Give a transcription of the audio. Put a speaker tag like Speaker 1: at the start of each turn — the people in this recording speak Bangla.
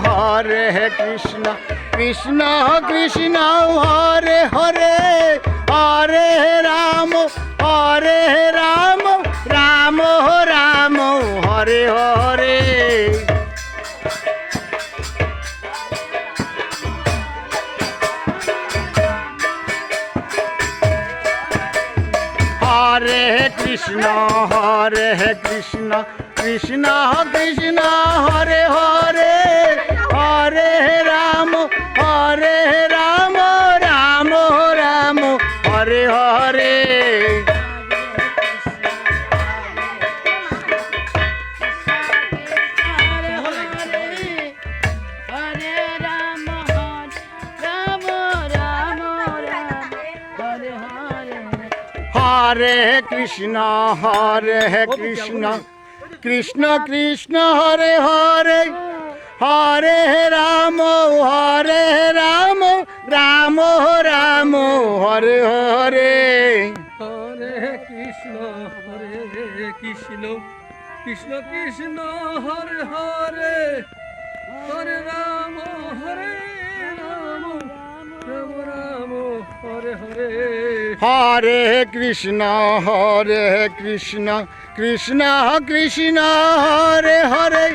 Speaker 1: হরে কৃষ্ণ কৃষ্ণ কৃষ্ণ হরে হরে হরে রাম রাম রাম হরে হরে হরে কৃষ্ণ কৃষ্ণ কৃষ্ণ হরে হরে হরে রাম রাম রাম হরে হরে হরে কৃষ্ণ কৃষ্ণ কৃষ্ণ কৃষ্ণ হরে হরে হরে রাম রাম রাম হরে হরে
Speaker 2: হরে কৃষ্ণ কৃষ্ণ কৃষ্ণ কৃষ্ণ হরে হরে হরে রাম রাম রাম হরে হরে
Speaker 1: হরে কৃষ্ণ কৃষ্ণ কৃষ্ণ কৃষ্ণ হরে হরে